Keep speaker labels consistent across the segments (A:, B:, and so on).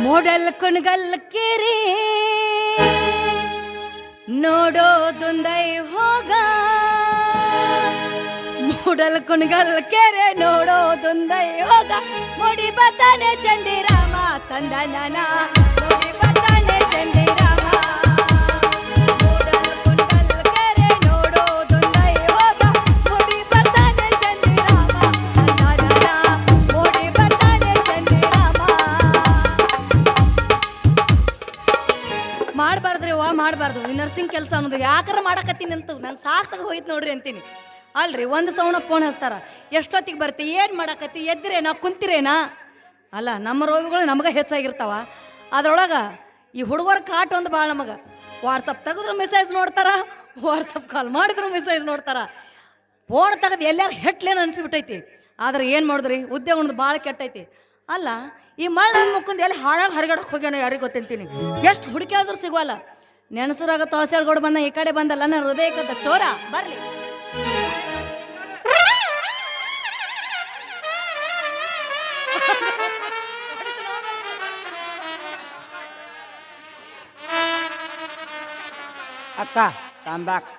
A: Model Kunigal ಕೆರೆ ನೋಡೋದೊಂದೈ ಹೋಗ ಮೂಡಲ್ ಕುಣಗಲ್ ಕೆರೆ ನೋಡೋದೊಂದೈ ಹೋಗ ಮುಡಿ ಬರ್ತಾನೆ ಚಂದಿರಾಮ ತಂದ ನನ ಮುಡಿ ಬರ್ತಾನೆ ಚಂದಿರಾಮ ಮಾಡಬಾರ್ದು ಈ ನರ್ಸಿಂಗ್ ಕೆಲಸ ಅನ್ನೋದು ಯಾಕಾರ ಮಾಡಕತ್ತೀನಿ ಅಂತ ನಂಗೆ ಸಾಕ್ತಾಗ ಹೋಯ್ತು ನೋಡ್ರಿ ಅಂತೀನಿ ಅಲ್ರಿ ಒಂದು ಸೌಣ ಫೋನ್ ಹಚ್ತಾರ ಎಷ್ಟೊತ್ತಿಗೆ ಬರ್ತಿ ಏನು ಮಾಡಕತ್ತಿ ಎದ್ರೇನಾ ಕುಂತಿರೇನಾ ಅಲ್ಲ ನಮ್ಮ ರೋಗಗಳು ನಮಗೆ ಹೆಚ್ಚಾಗಿರ್ತಾವ ಅದ್ರೊಳಗೆ ಈ ಹುಡುಗರ ಕಾಟ್ ಒಂದು ಭಾಳ ನಮಗೆ ವಾಟ್ಸಪ್ ತೆಗೆದ್ರು ಮೆಸೇಜ್ ನೋಡ್ತಾರ ವಾಟ್ಸಪ್ ಕಾಲ್ ಮಾಡಿದ್ರು ಮೆಸೇಜ್ ನೋಡ್ತಾರ ಫೋನ್ ತೆಗೆದು ಎಲ್ಲಾರು ಹೆಟ್ಲೇನು ಅನಿಸ್ಬಿಟ್ಟೈತಿ ಆದ್ರೆ ಏನು ಮಾಡಿದ್ರಿ ಉದ್ಯೋಗದ ಭಾಳ ಕೆಟ್ಟೈತಿ ಅಲ್ಲ ಈ ಮಳ್ಳ ಮುಕ್ಕಂದು ಎಲ್ಲಿ ಹಾಳಾಗಿ ಹರಿಗಡಕ್ಕೆ ಹೋಗ್ಯಾನ ಯಾರಿಗೆ ಗೊತ್ತಂತೀನಿ ಎಷ್ಟು ಹುಡುಕಿಯಾದ್ರೂ ಸಿಗೋಲ್ಲ ನೆನಸರಾಗ ತೊಳಸೇಳ್ಗೋಡು ಬಂದ ಈ ಕಡೆ ಬಂದಲ್ಲ ನನ್ನ ಹೃದಯಕ್ಕಂತ ಚೋರ ಬರ್ಲಿ
B: ಅಕ್ಕ ಕಮ್ ಬ್ಯಾಕ್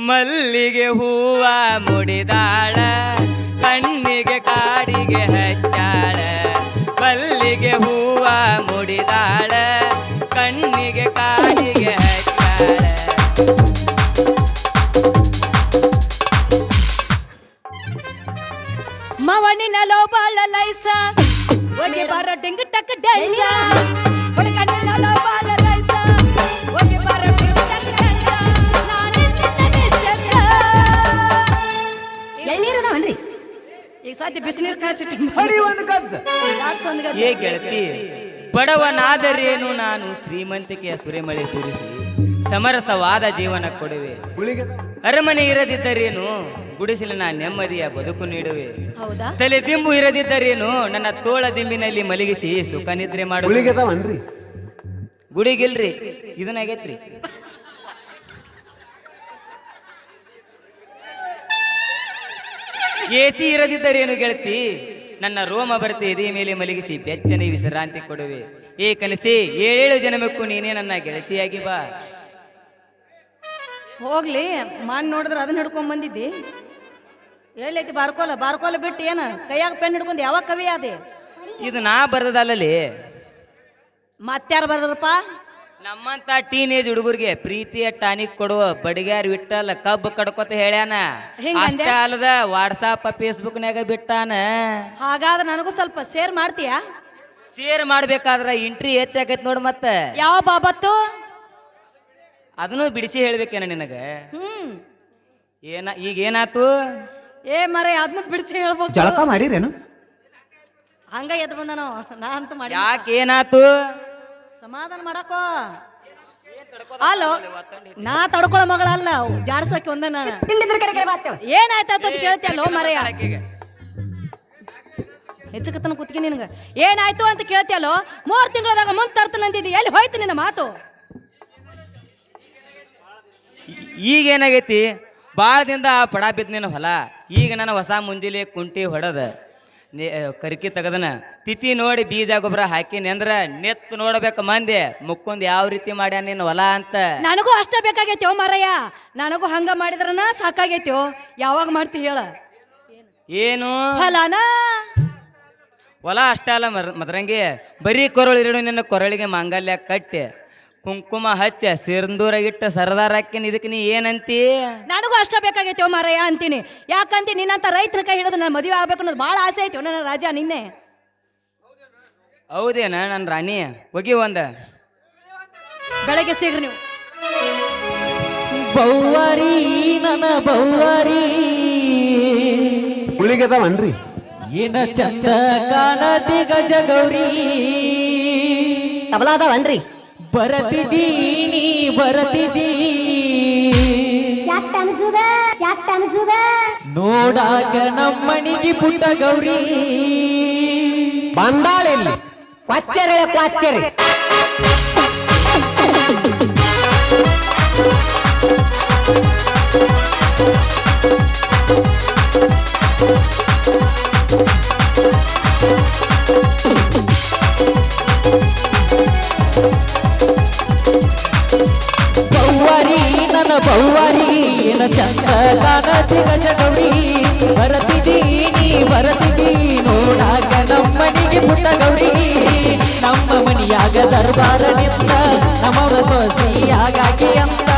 B: ಮಲ್ಲಿಗೆ ಹೂವ ಮುಡಿದಾಳ ಕಣ್ಣಿಗೆ ಕಾಡಿಗೆ ಹಚ್ಚಾಳ ಮಲ್ಲಿಗೆ ಹೂವ ಮುಡಿದಾಳ ಕಣ್ಣಿಗೆ ಕಾಡಿಗೆ ಹಚ್ಚಾಳ
A: ಮವನಿನ ಲೋಬಾಳ ಲೈಸ ಒಗೆ ಬಾರ ಟಿಂಗ್ ಟಕ್ ಡೈಸ ಒಡಕಣ್ಣಿನ ಲೋಬಾಳ ಲೈಸ ಒಗೆ ಬಾರ ಟಿಂಗ್ ಟಕ್ ಡೈಸ ಎಲ್ಲಿರೋದವನ್ರಿ ಈಗ ಸಾಧ್ಯ ಬಿಸಿನೀರು ಕಾಚಿಟ್ಟು
B: ಏ ಗೆಳತಿ ಬಡವನಾದರೇನು ನಾನು ಶ್ರೀಮಂತಿಕೆಯ ಸುರಿಮಳೆ ಸುರಿಸಿ ಸಮರಸವಾದ ಜೀವನ ಕೊಡುವೆ ಅರಮನೆ ಇರದಿದ್ದರೇನು ಗುಡಿಸಲಿನ ನೆಮ್ಮದಿಯ ಬದುಕು ನೀಡುವೆ
A: ಹೌದಾ
B: ತಲೆ ದಿಂಬು ಇರದಿದ್ದರೇನು ನನ್ನ ತೋಳ ದಿಂಬಿನಲ್ಲಿ ಮಲಗಿಸಿ ಸುಖ ನಿದ್ರೆ ಮಾಡುವೆ ಗುಡಿಗಿಲ್ರಿ ಇದನ್ನಾಗೈತ್ರಿ ಎಸಿ ಇರದಿದ್ದರೇನು ಗೆಳತಿ ನನ್ನ ರೋಮ ಭರ್ತಿ ಎದೆ ಮೇಲೆ ಮಲಗಿಸಿ ಬೆಚ್ಚನೆ ವಿಶ್ರಾಂತಿ ಕೊಡುವೆ ಏ ಕನಸಿ 7 ಜನ್ಮಕ್ಕೂ ನೀನೇ ನನ್ನ ಗೆಳತಿಯಾಗಿ ಬಾ
A: ಹೋಗ್ಲಿ ಮಾನ್ ನೋಡಿದ್ರೆ ಅದನ್ನ ಹಿಡ್ಕೊಂಡ್ ಬಂದಿದ್ದಿ ಎಲ್ಲೈತಿ ಬಾರ್ಕೋಲ ಬಿಟ್ಟು ಏನ ಕೈಯಾಗ ಪೆನ್ ಹಿಡ್ಕೊಂಡು ಯಾವಾಗ ಕವಿ ಅದೇ
B: ಇದು ನಾ ಬರದಲ್ಲೇ
A: ಮತ್ತಾರು ಬರ್ದ್ರಪ್ಪ
B: ನಮ್ಮಂತ ಟೀನೇಜ್ ಹುಡುಗರಿಗೆ ಪ್ರೀತಿಯ ಟಾನಿಕ್ ಕೊಡುವ ಬಡಿಗ್ಯಾರ್ ವಿಟ್ಟಲ್ಲ ಕಬ್ಬು ಕಡ್ಕೊತ ಹೇಳ್ಯಾನ ಅಷ್ಟೇ ಅಲ್ಲದ ವಾಟ್ಸಾಪ್ ಫೇಸ್ಬುಕ್ನಾಗ ಬಿಟ್ಟಾನ
A: ಹಾಗಾದ್ರೆ ನನಗೂ ಸ್ವಲ್ಪ ಶೇರ್ ಮಾಡ್ತೀಯಾ
B: ಶೇರ್ ಮಾಡ್ಬೇಕಾದ್ರ ಎಂಟ್ರಿ ಹೆಚ್ಚಾಗೈತ್ ನೋಡ್ ಮತ್ತ
A: ಯಾವ ಬಾಬತ್ತು
B: ಅದನ್ನು ಬಿಡಿಸಿ ಹೇಳ್ಬೇಕೇನ ನಿನಗ ಈಗ ಏನಾತು
A: ಏ ಮರೆ ಅದನ್ನ ಬಿಡಿಸಿ ಹೇಳ್ಬೇಕು
C: ಜಳಕ ಮಾಡಿರೇನು
A: ಹಂಗ ಎದ್ದು ಬಂದನೋ ನಾ ಅಂತ ಮಾಡಿ
B: ಯಾಕೆ ಏನಾತು
A: ಸಮಾಧಾನ ಮಾಡಕೋ ಅಲ್ಲೋ ನಾ ತಡ್ಕೊಳ ಮಗಳಲ್ಲ ಜಾಡ್ಸಕ್ಕೆ ಒಂದ ನಾನು ಏನಾಯ್ತಾಯ್ತು ಅಂತ ಕೇಳ್ತಿಯಲ್ಲೋ ಮರೆಯ ಹೆಚ್ಚಕತನ ಕುತ್ಕಿ ನಿನಗ ಏನಾಯ್ತು ಅಂತ ಕೇಳ್ತಿಯಲ್ಲೋ 3 ತಿಂಗಳದಾಗ ಮುಂದೆ ತರ್ತನಂತಿದ್ದಿ ಎಲ್ಲಿ ಹೋಯ್ತು ನಿನ್ನ ಮಾತು
B: ಈಗ ಏನಾಗೈತಿ ಭಾಳ ದಿನದ ಪಡ ಬಿದ್ದ ನಿನ್ನ ಹೊಲ ಈಗ ನನ್ನ ಹೊಸ ಮುಂಜಿಲಿ ಕುಂಟಿ ಹೊಡೆದ ಕರಿಕಿ ತೆಗದನ ತಿಥಿ ನೋಡಿ ಬೀಜ ಗೊಬ್ಬರ ಹಾಕಿನಿ ಅಂದ್ರ ನೆತ್ತು ನೋಡ್ಬೇಕು ಮಂದಿ ಮುಕ್ಕೊಂದ್ ಯಾವ ರೀತಿ ಮಾಡ್ಯಾನ ನಿನ್ನ ಹೊಲ ಅಂತ
A: ನನಗೂ ಅಷ್ಟ ಬೇಕಾಗೈತೋ ಮಾರಯ್ಯ ನನಗೂ ಹಂಗ ಮಾಡಿದ್ರನ ಸಾಕಾಗೈತೋ ಯಾವಾಗ ಮಾಡ್ತಿ ಹೇಳ
B: ಏನು
A: ಹೊಲನಾ
B: ಹೊಲ ಅಷ್ಟ ಅಲ್ಲ ಮದ್ರಂಗಿ ಬರೀ ಕೊರಳಿರು ನಿನ್ನ ಕೊರಳಿಗೆ ಮಾಂಗಲ್ಯ ಕಟ್ಟೆ ಕುಂಕುಮ ಹಚ್ಚ ಸಿರ್ಂದೂರಾಗಿಟ್ಟ ಸರದಾರ ಹಾಕಿನ ಇದಕ್ಕೆ ನೀ ಏನಂತಿ
A: ನನಗೂ ಅಷ್ಟ ಬೇಕಾಗೈತೋ ಮಾರಯ್ಯ ಅಂತೀನಿ ಯಾಕಂತ ನಿನ್ನಂತ ರೈತನ ಕೈ ಹಿಡಿದು ನನ್ನ ಮದುವೆ ಆಗ್ಬೇಕು ಅನ್ನೋದು ಭಾಳ ಆಸೆ ಐತಿ ನನ್ನ ರಾಜ ನಿನ್ನೆ
B: ಹೌದೇನ ನನ್ನ ರಾಣಿ ಹೋಗಿ ಒಂದ
A: ಬೆಳಗ್ಗೆ ಸಿಗ್ರಿ ನೀವು
C: ಬೌವಾರಿ ನನ್ನ ಬೌವಾರಿ ಹುಳಿಗದವನ್ರಿ ಏನ ಚಂದ ಕಾಣತಿ ಗಜಗೌರಿ ತಬಲಾದವನ್ರಿ ಬರತಿದ್ದೀನಿ ನೋಡಾಕ ನಮ್ಮಣಿಗೆ ಪುಟ್ಟ ಗೌರಿ ಬಂದಾಳೆಲ್ಲಿ ಕ್ವಾಚ್ಚರೆ ಬೌವಾರಿ ನನ್ನ ಬೌವಾರಿ ಏನ ಚಂದ ಕಾಣತಿ ಗಜಗೌರಿ ಬರತಿದೀನಿ ಬರತಿದೀ ನೋಡಾಗ ನಮ್ಮನಿಗೆ ಪುಟ್ಟ ಗೌರಿ ನಮ್ಮ ಮನಿಯಾಗ ದರ್ಬಾರ ನಿಂತ ನಮ್ಮವರ ಸೊಸೆಯಾಗಿ ಅಂತ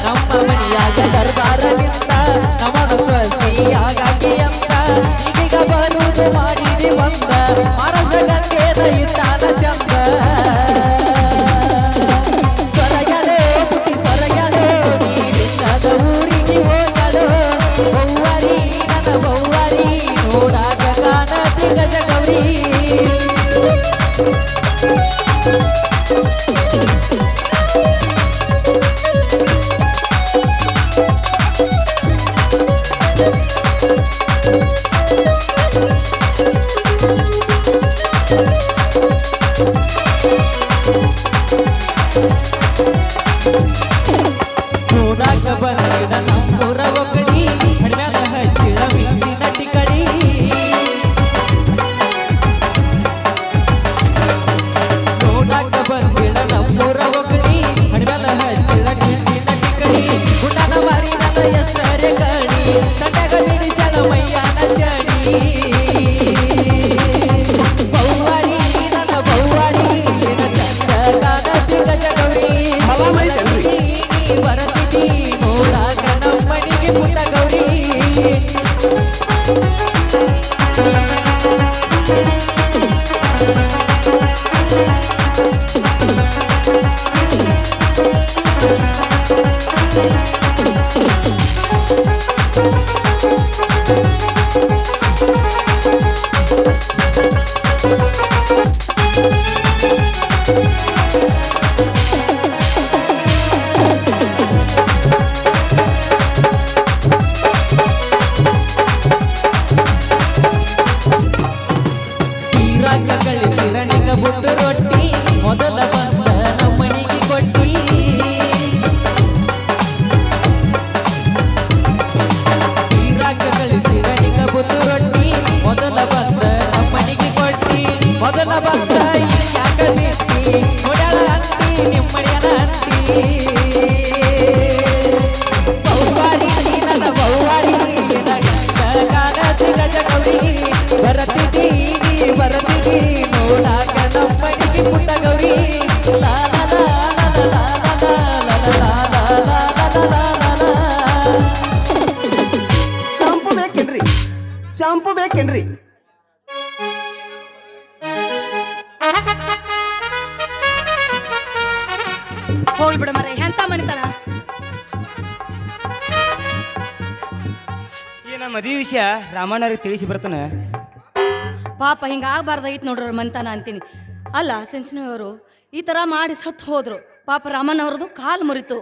C: ನಮ್ಮ ಮನಿಯಾಗ ದರ್ಬಾರ ನಿಂತ ನಮ್ಮವರ ಸೊಸೆಯಾಗಿ ಅಂತ ಈಗ ಬರುವುದು ಮಾಡಿರಿ ಬಂದ ಮರಸ ಗಂಗೆದ ಇಟ್ಟಾನ ಚಂದ ಸೊರಗಡೆ ಪುಟ್ಟಿ ಸೊರಗಡೆ ನೀರಿಲ್ಲದ ಊರಿಗೆ ಹೋಗಲು ಬೌವಾರಿ ನನ್ನ ಬೌವಾರಿ ನೋಡಾಗ ಕಾಣತಿ ಗಜಗೌರಿ ನೋಡಾಕ ಬಂದಿದ ನಮ್ಮೂರ ಒಕ್ಕಳಿ ಹಣ್ಮ್ಯಾಲ ಹಚ್ಚಿದ ಮಿಂಚಿನ ಟಿಕಳಿ ನೋಡಾಕ ಬಂದಿದ ನಮ್ಮೂರ ಒಕ್ಕಳಿ ಹಣ್ಮ್ಯಾಲ ಹಚ್ಚಿದ ಮಿಂಚಿನ ಟಿಕಳಿ ಗುಂಡನ ಮಾರಿ ನನ್ನ ಎಷ್ಟರೆ ಕಳಿ ತಟಗ ಬಿಡಿಸಲ ಮೈಯಾನ ಚಳಿ ಬೌವಾರಿ ನನ್ನ ಬೌವಾರಿ ಏನ ಚಂದ ಕಾಣತಿ ಗಜಗೌರಿ ಬರತಿದಿ ನೋಡಾಕ ನಮ್ಮನಿಗೆ ಪುಟ್ಟ ಗೌರಿ ತೀರಾಕ ಗಳಿಸಿದ ನಿನ್ನ ಬುಟ್ಟು ರೊಟ್ಟಿ ಮೊದಲ ಬಂದ ನಮ್ಮನಿಗೆ ಕೊಟ್ಟಿ ತೀರಾಕ ಗಳಿಸಿದ ನಿನ್ನ ಬುಟ್ಟು ರೊಟ್ಟಿ ಮೊದಲ ಬಂದ ನಮ್ಮನಿಗೆ ಕೊಟ್ಟಿ ಮೊದಲ ಬಂದ ಯಾಕ ಬಿಟ್ಟಿ ನೋಡ್ಯಾಳ ಅಂತಿ ನಿಮ್ಮಡಿಯನ ಅಂತಿ ಬೌವಾರಿ ನನ್ನ ಬೌವಾರಿ ಏನ ಗಂಡ ಕಾಣತಿ ಗಜಗೌರಿ ಬರತಿದೀನಿ ಬರತಿದಿ ನೋಡಾಕ ನಮ್ಮನಿಗೆ ಪುಟ್ಟ ಗೌರಿ ಲಾ ಲಾ ಲಾ ಲಾ ಲಾ ಲಾ ಲಾ ಲಾ ಲಾ ಲಾ ಲಾ ಲಾ.
D: ಶಾಂಪು ಬೇಕೇನ್ರಿ ಶಾಂಪು ಬೇಕೇನ್ರಿ
A: ಹೋಗ್ಬಿಡ ಮರ ಎಂತ ಮಣಿತನ
B: ಈ ನಮ್ಮ ಮದುವೆ ವಿಷಯ ರಾಮಣ್ಣವ್ರಿಗೆ ತಿಳಿಸಿ ಬರ್ತಾನ.
A: ಪಾಪ ಹಿಂಗೆ ಆಗಬಾರ್ದಾಗಿತ್ತು ನೋಡ್ರಿ ಮನ್ತಾನ ಅಂತೀನಿ. ಅಲ್ಲ ಸಿಂಚನವರು ಈ ಥರ ಮಾಡಿ ಸತ್ತು ಹೋದ್ರು. ಪಾಪ ರಾಮಣ್ಣವ್ರದ್ದು ಕಾಲು ಮುರಿತು.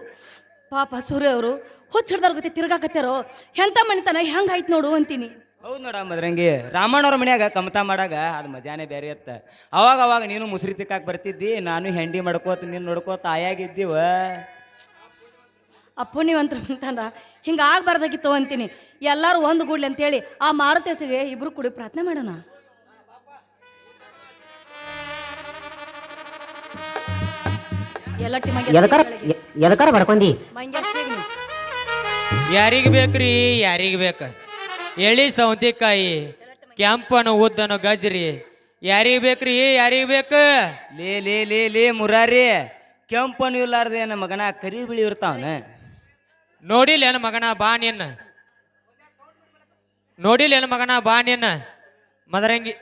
A: ಪಾಪ ಸೂರ್ಯ ಅವರು ಹುಚ್ಚಿಡ್ದಾರ ಗೊತ್ತಿ ತಿರ್ಗಾಕತ್ಯಾರೋ ಎಂತ ಮಣಿತನ ಹೆಂಗಾಯ್ತು ನೋಡು ಅಂತೀನಿ.
B: ಹೌದು ನೋಡ ಮದ್ರಂಗಿ ರಾಮಣ್ಣವ್ರ ಮನ್ಯಾಗ ಕಮತ ಮಾಡಾಗ ಅದು ಮಜಾನೇ ಬೇರೆ ಇತ್ತ. ಅವಾಗ ಅವಾಗ ನೀನು ಮುಸ್ರಿ ತಿಕ್ಕಾಕ್ ಬರ್ತಿದ್ದಿ, ನಾನು ಹೆಂಡಿ ಮಾಡ್ಕೋತ ನೀನು ನೋಡ್ಕೋತ ಆಯಾಗಿದ್ದೀವ.
A: ಅಪ್ಪು ನೀವಂತ್ರ ಬಂತಂದ್ರ ಹಿಂಗೆ ಆಗಬಾರ್ದಾಗಿತ್ತು ಅಂತೀನಿ. ಎಲ್ಲರೂ ಒಂದು ಗೂಡ್ಲಿ ಅಂತೇಳಿ ಆ ಮಾರುತೇಸಿಗೆ ಇಬ್ರು ಕೂಡಿ ಪ್ರಾರ್ಥನೆ ಮಾಡೋಣ. ಎಲ್ಲಟ್ಟಿ
E: ಎದಕಾರ ಬಡ್ಕೊಂಡಿ
C: ಯಾರಿಗೆ ಬೇಕ್ರಿ ಯಾರಿಗೆ ಬೇಕ ಎಳಿ ಸೌತೆಕಾಯಿ ಕೆಂಪನ ಉದ್ದನ ಗಜ್ರಿ ಯಾರಿಗೆ ಬೇಕ್ರಿ ಯಾರಿಗೆ ಬೇಕ
B: ಲೇ ಲೇ ಲೇ ಲೇ ಮುರಾರಿ ಕೆಂಪನು ಇಲ್ಲಾರ್ದೆ ನನ್ನ ಮಗನ ಕರಿ ಬಿಳಿ ಇರ್ತಾವನ.
C: ನೋಡಿಲ್ಲ ಏನ ಮಗನ ಬಾ ನಿನ್ನ ನೋಡಿಲ್ಲ ಏನ ಮಗನ ಬಾ ನಿನ್ನ ಮದರಂಗಿ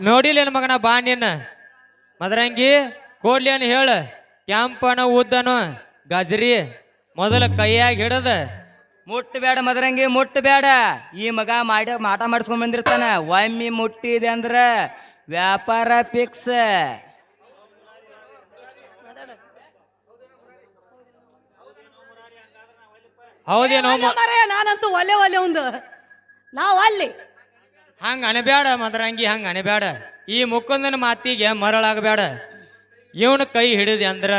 C: ನೋಡಿಲ್ಲ ಏನ ಮಗನ ಬಾ ನಿನ್ನ ಮದರಂಗಿ ಕೊಡ್ಲಿ ಅನ್ ಹೇಳ ಕೆಂಪನ ಉದ್ದನು ಗಜ್ರಿ ಮೊದಲ ಕೈಯಾಗ ಹಿಡದ
B: ಮುಟ್ಟಬೇಡ ಮದರಂಗಿ ಮುಟ್ಟಬೇಡ. ಈ ಮಗ ಮಾಟ ಮಾಡಿಸ್ಕೊಂಡ್ ಬಂದಿರ್ತಾನ. ಒಮ್ಮೆ ಮುಟ್ಟಿದೆ ಅಂದ್ರ ವ್ಯಾಪಾರ ಫಿಕ್ಸ್.
C: ಹೌದೇನೋ
A: ನಾನಂತೂ ಒಲ್ಲೆ ಒಲ್ಲೆ ಒಂದು ನಾವು ಅಲ್ಲಿ
C: ಹಂಗ ಅನಬೇಡ ಮದರಂಗಿ ಹಂಗ ಅನಬೇಡ. ಈ ಮುಕ್ಕಂದನ ಮಾತಿಗೆ ಮರಳಾಗಬೇಡ. ಇವನ ಕೈ ಹಿಡಿದೆ ಅಂದ್ರ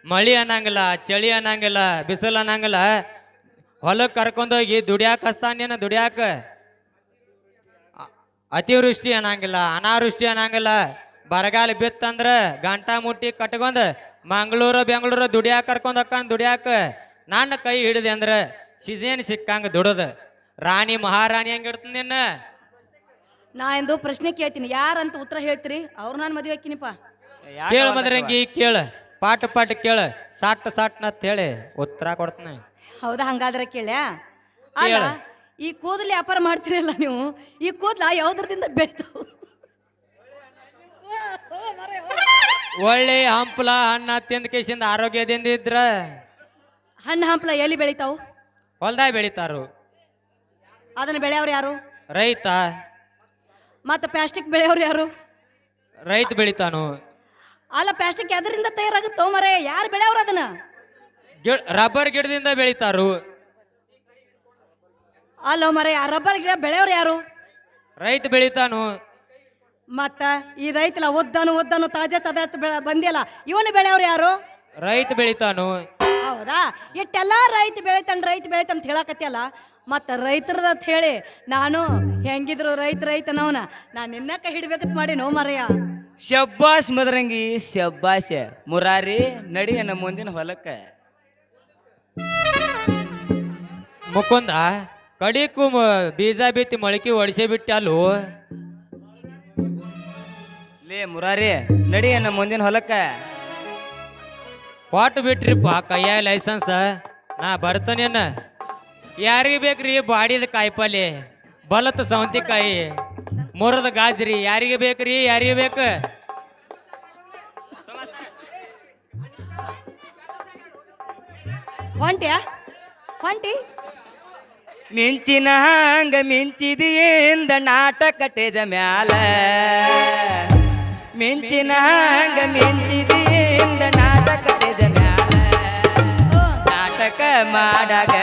C: ಮಳಿ ಅನ್ನಂಗಿಲ್ಲ ಚಳಿ ಅನ್ನಂಗಿಲ್ಲ ಬಿಸಿಲು ಅನ್ನಂಗಿಲ್ಲ. ಹೊಲಕ್ಕೆ ಕರ್ಕೊಂಡೋಗಿ ದುಡಿಯಾಕ ಹಸ್ತಾನೇನ ದುಡಿಯಾಕ
F: ಅತಿವೃಷ್ಟಿ ಅನ್ನಂಗಿಲ್ಲ ಅನಾವೃಷ್ಟಿ ಅನ್ನಂಗಿಲ್ಲ ಬರಗಾಲ ಬಿತ್ತಂದ್ರ ಗಂಟಾ ಮುಟ್ಟಿ ಕಟ್ಕೊಂಡ್ ಮಂಗಳೂರು ಬೆಂಗಳೂರು ದುಡಿಯಾಕ ಕರ್ಕೊಂಡ್ ಹೋಗ್ಕೊಂಡ್ ದುಡಿಯಾಕ ನನ್ನ ಕೈ ಹಿಡಿದೆ ಅಂದ್ರ ಸಿಜೇನ್ ಸಿಕ್ಕಂಗ ದುಡದ ರಾಣಿ ಮಹಾರಾಣಿ ಹಂಗ ಇಡ್ತೀನಿ ನಿನ್ನ
A: ನಾ ಎಂದು ಪ್ರಶ್ನೆ ಕೇಳ್ತೀನಿ ಯಾರಂತ ಉತ್ತರ ಹೇಳ್ತೀರಿ ಅವ್ರು ನಾನು ಮದುವೆ ಹಾಕಿನಿಪ್ಪ.
F: ಕೇಳ ಮದ್ರಂಗಿ ಕೇಳ ಪಾಟ ಪಾಟ ಕೇಳ ಸಾಟ್ ಸಾಟ್ನ ಅಂತ ಹೇಳಿ ಉತ್ತರ ಕೊಡ್ತೀನಿ.
A: ಹೌದಾ? ಹಂಗಾದ್ರೆ ಕೇಳ್ಯಾ? ಅಲ್ಲ,
F: ಕೇಳು.
A: ಈ ಕೂದಲು ವ್ಯಾಪಾರ ಮಾಡ್ತೀರಲ್ಲ ನೀವು, ಈ ಕೂದಲ ಯಾವ್ದ್ರದಿಂದ ಬೆಳಿತಾವು?
F: ಒಳ್ಳೆ ಹಂಪ್ಲ ಹಣ್ಣ ತಿಂದ ಕೇಸಿಂದ ಆರೋಗ್ಯದಿಂದ ಇದ್ರ
A: ಹಣ್ಣು ಹಂಪಲ ಎಲ್ಲಿ ಬೆಳಿತಾವು?
F: ಹೊಲ್ದಾಗ ಬೆಳಿತಾರು.
A: ಅದನ್ನ ಬೆಳೆಯವ್ರು ಯಾರು?
F: ರೈತ
A: ಮತ್ತೆ ಪ್ಲಾಸ್ಟಿಕ್ ಬೆಳೆಯವ್ರು ಯಾರು?
F: ರೈತ ಬೆಳಿತಾನು.
A: ಅಲ್ಲ, ಪ್ಲಾಸ್ಟಿಕ್ ಎದರಿಂದ ತಯಾರಾಗುತ್ತೋ ಮರೆ? ಯಾರು ಬೆಳೆಯವ್ರು ಅದನ್ನ?
F: ರಬ್ಬರ್ ಗಿಡದಿಂದ ಬೆಳಿತಾರು.
A: ಅಲ್ಲ ಮರೆ, ಆ ರಬ್ಬರ್ ಗಿಡ ಬೆಳೆಯವ್ರು ಯಾರು?
F: ರೈತ ಬೆಳಿತಾನು.
A: ಮತ್ತ ಈ ರೈತಲ್ಲ ಒದ್ದಾನು ತಾಜಾ ಬಂದಿಯಲ್ಲ, ಇವನು ಬೆಳೆಯವ್ರು ಯಾರು?
F: ರೈತ ಬೆಳಿತಾನು.
A: ಹೌದಾ? ಇಷ್ಟೆಲ್ಲ ರೈತ ಬೆಳಿತಂತ ಹೇಳಕತ್ತಿಯಲ್ಲ, ಮತ್ತ ರೈತರದ ಹೇಳಿ ನಾನು ಹೆಂಗಿದ್ರು ರೈತನವನ ನಾನು ನಿನ್ನಕ್ಕ ಹಿಡ್ಬೇಕಂತ ಮಾಡಿ ನೋ ಮರೆಯ.
B: ಶಬ್ಬಾಷ್ ಮದರಂಗಿ ಶಬ್ಬಾಷ್. ಮುರಾರಿ ನಡಿ ನಮ್ಮ ಮುಂದಿನ ಹೊಲಕ್ಕ.
F: ಮುಕುಂದ ಕಡಿಕು ಬೀಜ ಬಿತ್ತಿ ಮೊಳಕೆ ಒಡಿಸೇ ಬಿಟ್ಟಿ ಅಲ್ಲೂ.
B: ಲೇ ಮುರಾರಿ ನಡಿ ನಮ್ಮ ಮುಂದಿನ ಹೊಲಕ್ಕ.
F: ಕೊಟ್ಟು ಬಿಟ್ರಿಪ್ಪ ಕೈಯ ಲೈಸೆನ್ಸ್. ನಾ ಬರ್ತೇನೇನ. ಯಾರಿಗೆ ಬೇಕ್ರಿ ಬಾಡಿದ ಕಾಯಿಪಲ್ಲೆ, ಬಲತ್ ಸೌಂತಿಕಾಯಿ, ಮುರದ ಗಾಜ್ರಿ? ಯಾರಿಗೆ ಬೇಕ್ರಿ? ಯಾರಿಗೆ ಬೇಕು?
A: ಹೊಂಟಿ
B: ಮಿಂಚಿನ ಹಂಗ ಮಿಂಚಿದಿಯಿಂದ ನಾಟಕ ಟೇಜ ಮ್ಯಾಲ, ಮಿಂಚಿನ ಹಂಗ ಮಿಂಚಿದಿಯಿಂದ ನಾಟಕ ಟೇಜ ಮ್ಯಾಲ, ನಾಟಕ ಮಾಡಾಗ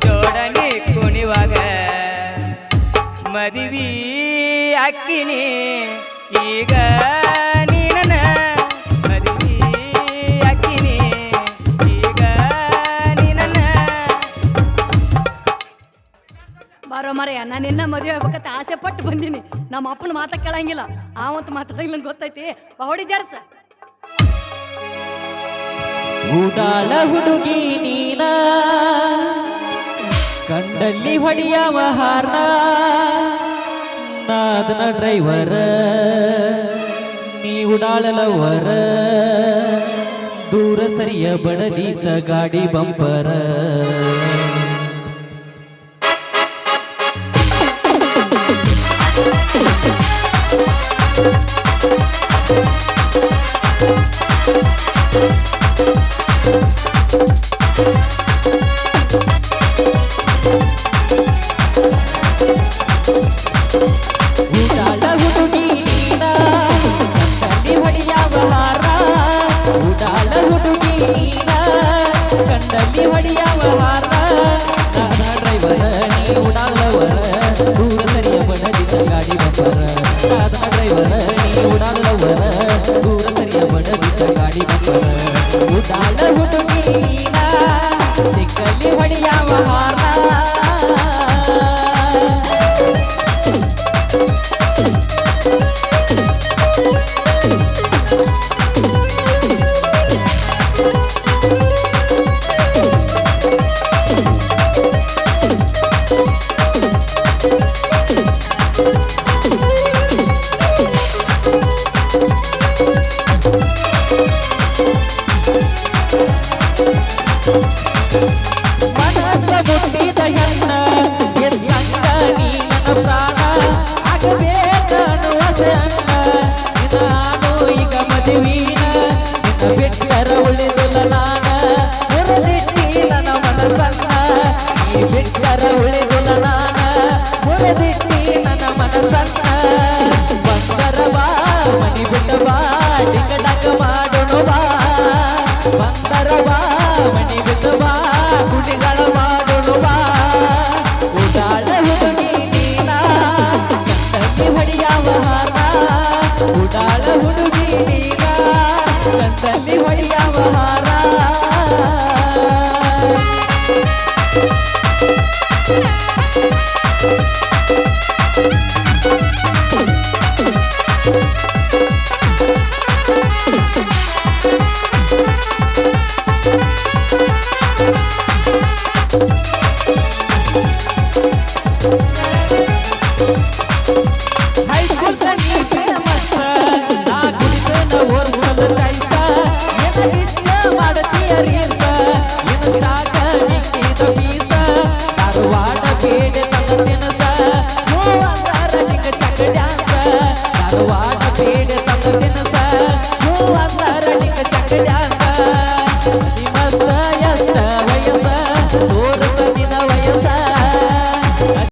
B: ಜೋಡಣಿ ಕುಣಿವಾಗ ಮದುವೆ ಅಕ್ಕಿನಿ ಈಗ ನೀನನ ಮದುವೆ ಅಕ್ಕಿನಿ ಈಗ ನೀನನ.
A: ಬಾರೋ ಮರೆಯ, ನಾನು ನಿನ್ನ ಮದುವೆ ಆಗ್ಬೇಕಂತ ಆಸೆ ಪಟ್ಟು ಬಂದೀನಿ. ನಮ್ಮ ಅಪ್ಪನ ಮಾತ ಕೇಳಂಗಿಲ್ಲ, ಆವಂತ ಮಾತಾಡಂಗಿಲ್ಲ ಗೊತ್ತೈತಿ. ಬಾವಡಿ ಜಾಡ್ಸ
C: ಉಡಾಳ ಹುಡುಗಿ ನೀನ ಕಂಡಲ್ಲಿ ಹೊಡಿಯವ ಹಾರ್ನ, ನಾದನ ಡ್ರೈವರ ನೀ ಉಡಾಳಲವರ, ದೂರ ಸರಿಯ ಬಡದಿದ್ದ ಗಾಡಿ ಬಂಪರ. ಉಡಾಳ ಹುಡುಗಿ ನೀನ ಕಂಡಲ್ಲಿ ಹೊಡಿಯವ ಹಾರ, ಉಡಾಳ ಹುಡುಗಿ ನೀನ ಕಂಡಲ್ಲಿ ಹೊಡಿಯವ ಹಾರ, ನಾದ ಡ್ರೈವರ ನೀ ಉಡಾಳವರ, ದೂರ ಸರಿಯ ಬಡದಿದ್ದ ಗಾಡಿ ಬಂಪರ. ನಾದ ಡ್ರೈವರ ನೀ ಉಡಾಳವರ, ದೂರ ಸರಿಯ ಬಡದಿದ್ದ ಗಾಡಿ ಬಂಪರ. ಉಡಾಳ ಹುಡುಗಿ ನೀನ ಸಿಕ್ಕಲ್ಲಿ ಹೊಡಿಯವ ಹಾರ. ಮನಸ್ಸ ಮುಟ್ಟಿದ ಹೆಣ್ಣ ಎತ್ತಂಗ ನೀ ನನ್ನ ಪ್ರಾಣ, ಆಗಬೇಕನ್ನುವ ಸಣ್ಣ ನಾನು ಈಗ ಮದುವಿನ, ನಿನ್ನ ಬಿಟ್ಟರ ಉಳಿದಿಲ್ಲ ನಾನ, ಮುರಿದಿಟ್ಟಿಲ್ಲ ನನ್ನ ಮನಸ್ಸನ್ನ, ನೀ ಬಿಟ್ಟರ ಉಳಿದಿಲ್ಲ ನಾನ, ಮುರಿದಿಟ್ಟಿ ನನ್ನ ಮನಸ್ಸನ್ನ. ಬಂದರವಾ ಮನಿ ಬಿಟ್ಟವಾ ಡಿಂಗಡಂಗ ಮಾಡೋಣ ಬಾ, ಬಂದರವಾ ಮನಿ ಬಿಟ್ಟವಾ ಕುಡಿಗಳ ಮಾಡೋಣ ಬಾ. ಉಡಾಳ ಹುಡುಗಿ ನೀನ ಕಂಡಲ್ಲಿ ಹೊಡಿಯವ ಹಾರ, ಉಡಾಳ ಹುಡುಗಿ ನೀನ ಕಂಡಲ್ಲಿ ಹೊಡಿಯವ ಹಾರ. High school friend